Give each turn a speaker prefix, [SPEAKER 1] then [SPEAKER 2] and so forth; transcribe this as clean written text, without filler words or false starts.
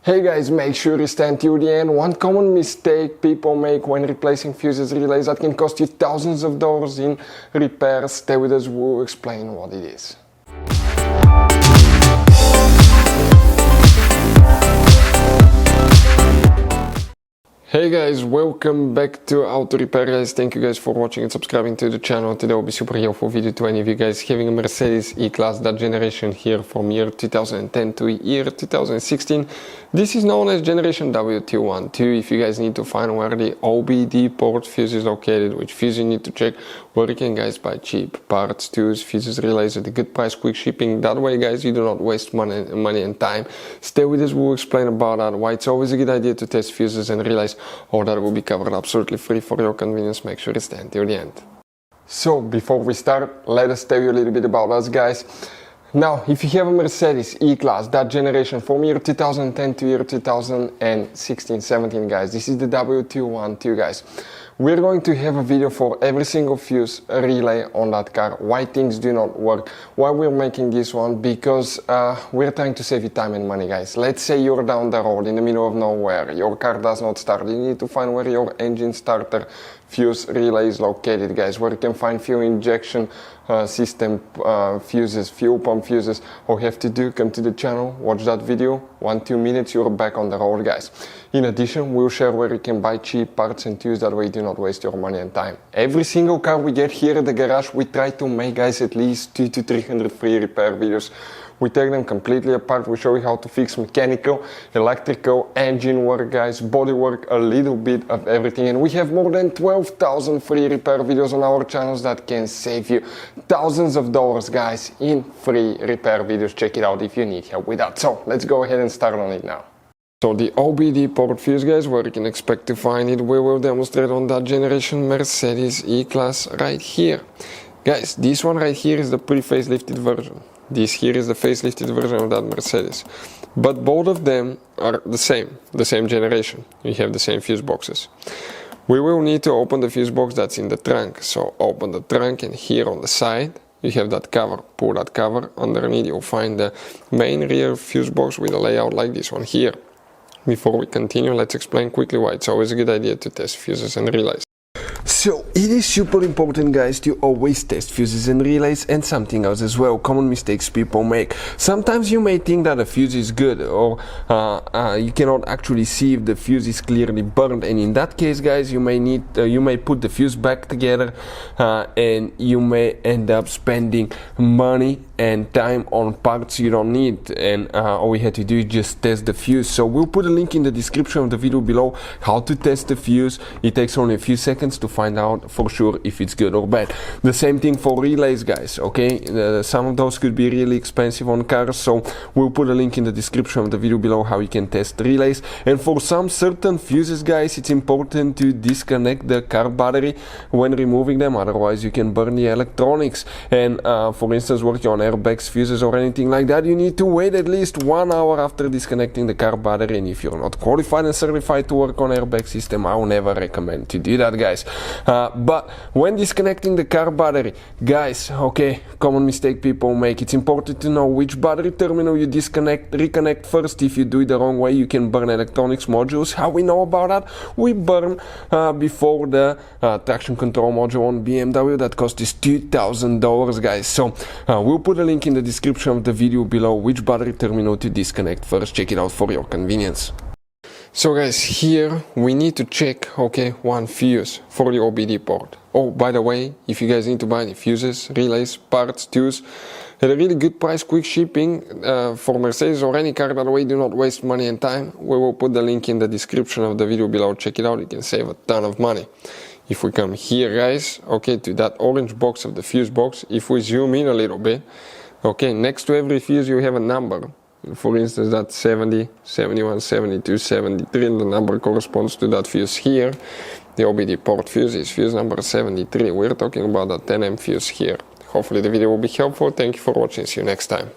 [SPEAKER 1] Hey guys, make sure you stand till the end. One common mistake people make when replacing fuses relays that can cost you thousands of dollars in repairs. Stay with us, we'll explain what it is. Hey guys, welcome back to Auto Repair guys. Thank you guys for watching and subscribing to the channel. Today will be super helpful video to any of you guys having a Mercedes E-Class, that generation here from year 2010 to year 2016. This is known as generation W212. If you guys need to find where the OBD port fuse is located, which fuse you need to check, where you can guys buy cheap parts, tools, fuses, relays at a good price, quick shipping. That way guys, you do not waste money and time. Stay with us, we'll explain about that, why it's always a good idea to test fuses and relays. All that will be covered absolutely free for your convenience. Make sure you stay until the end. So before we start, let us tell you a little bit about us guys. Now, if you have a Mercedes E-Class, that generation from year 2010 to year 2016-17 guys, this is the W212 guys. We're going to have a video for every single fuse relay on that car, why things do not work, why we're making this one, because we're trying to save you time and money guys. Let's say you're down the road in the middle of nowhere, your car does not start, you need to find where your engine starter fuse relay is located guys, where you can find fuel injection system fuses, fuel pump fuses. All you have to do, come to the channel, watch that video, 1-2 minutes, you're back on the road guys. In addition, we'll share where you can buy cheap parts and tools, that way you do not waste your money and time. Every single car we get here at the garage, we try to make guys at least 200 to 300 free repair videos. We take them completely apart, we show you how to fix mechanical, electrical, engine work guys, body work, a little bit of everything. And we have more than 12,000 free repair videos on our channels that can save you thousands of dollars guys in free repair videos. Check it out if you need help with that. So let's go ahead and start on it now. So the OBD port fuse guys, where you can expect to find it, we will demonstrate on that generation Mercedes E-Class right here. Guys, this one right here is the pre-facelifted version. This here is the facelifted version of that Mercedes. But both of them are the same generation. You have the same fuse boxes. We will need to open the fuse box that's in the trunk. So open the trunk, and here on the side you have that cover. Pull that cover. Underneath you'll find the main rear fuse box with a layout like this one here. Before we continue, let's explain quickly why it's always a good idea to test fuses and relays. So it is super important guys to always test fuses and relays, and something else as well, common mistakes people make. Sometimes you may think that a fuse is good, or you cannot actually see if the fuse is clearly burned, and in that case guys, you may put the fuse back together and you may end up spending money and time on parts you don't need, and all we had to do is just test the fuse. So we'll put a link in the description of the video below how to test the fuse. It takes only a few seconds to find out for sure if it's good or bad. The same thing for relays guys, okay? Some of those could be really expensive on cars, so we'll put a link in the description of the video below how you can test relays. And for some certain fuses guys, it's important to disconnect the car battery when removing them, otherwise you can burn the electronics. And for instance, working on airbags, fuses or anything like that, you need to wait at least 1 hour after disconnecting the car battery. And if you're not qualified and certified to work on airbag system, I will never recommend to do that guys. But when disconnecting the car battery guys, okay, common mistake people make, it's important to know which battery terminal you reconnect first. If you do it the wrong way, you can burn electronics modules. How we know about that? We burn before the traction control module on BMW that cost us $2,000 guys. So we'll put a link in the description of the video below which battery terminal to disconnect first. Check it out for your convenience. So guys, here we need to check, okay, one fuse for the OBD port. Oh, by the way, if you guys need to buy any fuses, relays, parts, tools at a really good price, quick shipping for Mercedes or any car, that way do not waste money and time, we will put the link in the description of the video below. Check it out, you can save a ton of money. If we come here guys, okay, to that orange box of the fuse box, if we zoom in a little bit, okay, next to every fuse you have a number. For instance, that's 70, 71, 72, 73, and the number corresponds to that fuse here. The OBD port fuse is fuse number 73. We're talking about that 10 amp fuse here. Hopefully the video will be helpful. Thank you for watching. See you next time.